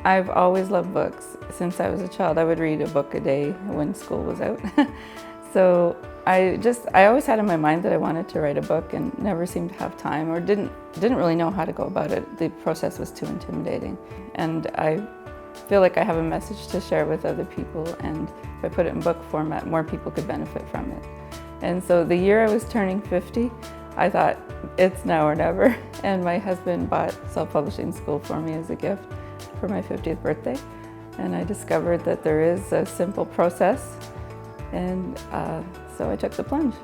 I've always loved books. Since I was a child, I would read a book a day when school was out. So I always had in my mind that I wanted to write a book and never seemed to have time or didn't really know how to go about it. The process was too intimidating. And I feel like I have a message to share with other people, and if I put it in book format, more people could benefit from it. And so the year I was turning 50, I thought, it's now or never. And my husband bought self-publishing school for me as a gift for my 50th birthday. And I discovered that there is a simple process, and so I took the plunge.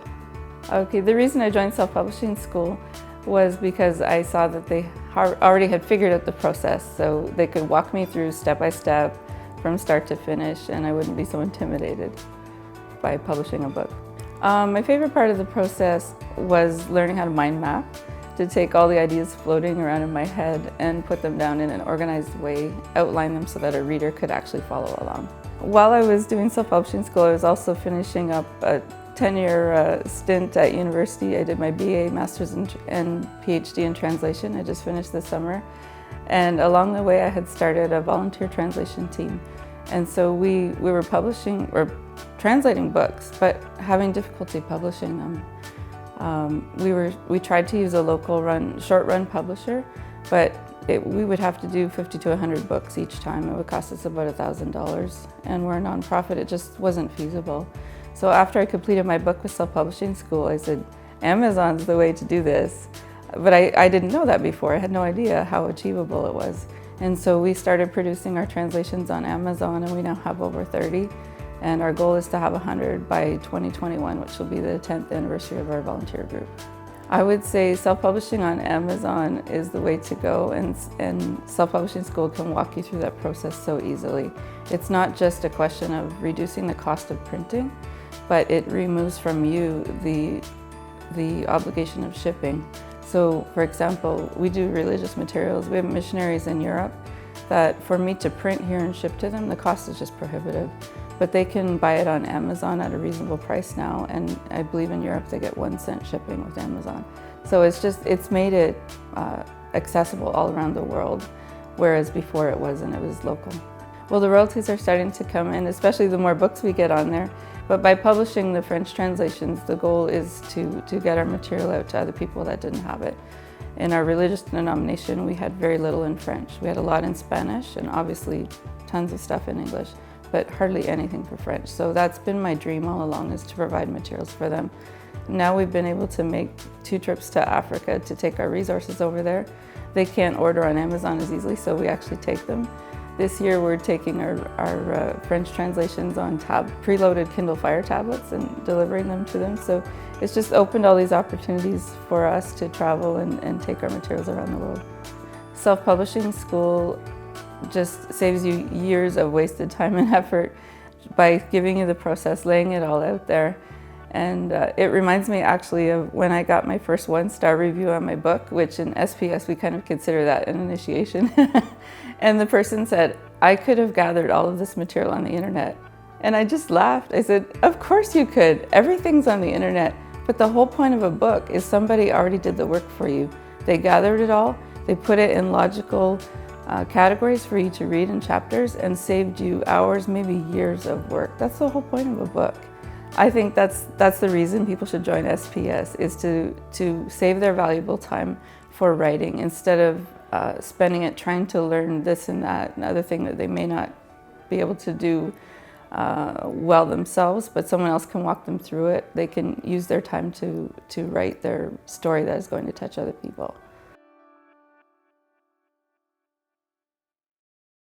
Okay, the reason I joined self-publishing school was because I saw that they already had figured out the process, so they could walk me through step by step from start to finish, and I wouldn't be so intimidated by publishing a book. My favorite part of the process was learning how to mind map, to take all the ideas floating around in my head and put them down in an organized way, outline them so that a reader could actually follow along. While I was doing self-publishing school, I was also finishing up a 10-year stint at university. I did my BA, Master's and PhD in translation. I just finished this summer. And along the way, I had started a volunteer translation team. And so we were publishing or translating books, but having difficulty publishing them. We tried to use a local short-run publisher, but we would have to do 50 to 100 books each time. It would cost us about $1,000, and we're a nonprofit. It just wasn't feasible. So after I completed my book with self-publishing school, I said, Amazon's the way to do this. But I didn't know that before. I had no idea how achievable it was. And so we started producing our translations on Amazon, and we now have over 30. And our goal is to have 100 by 2021, which will be the 10th anniversary of our volunteer group. I would say self-publishing on Amazon is the way to go, and self-publishing school can walk you through that process so easily. It's not just a question of reducing the cost of printing, but it removes from you the obligation of shipping. So, for example, we do religious materials. We have missionaries in Europe that for me to print here and ship to them, the cost is just prohibitive. But they can buy it on Amazon at a reasonable price now, and I believe in Europe they get 1 cent shipping with Amazon. So it's made it accessible all around the world, whereas before it wasn't, it was local. Well, the royalties are starting to come in, especially the more books we get on there. But by publishing the French translations, the goal is to get our material out to other people that didn't have it. In our religious denomination, we had very little in French. We had a lot in Spanish, and obviously tons of stuff in English, but hardly anything for French. So that's been my dream all along, is to provide materials for them. Now we've been able to make 2 trips to Africa to take our resources over there. They can't order on Amazon as easily, so we actually take them. This year we're taking our French translations on preloaded Kindle Fire tablets and delivering them to them. So it's just opened all these opportunities for us to travel and take our materials around the world. Self-publishing school just saves you years of wasted time and effort by giving you the process, laying it all out there. And it reminds me actually of when I got my first 1-star review on my book, which in SPS we kind of consider that an initiation. And the person said, I could have gathered all of this material on the internet. And I just laughed. I said, of course you could. Everything's on the internet. But the whole point of a book is somebody already did the work for you. They gathered it all, they put it in logical categories for you to read in chapters, and saved you hours, maybe years of work. That's the whole point of a book. I think that's the reason people should join SPS, is to save their valuable time for writing instead of spending it trying to learn this and that and other thing that they may not be able to do well themselves, but someone else can walk them through it. They can use their time to write their story that is going to touch other people.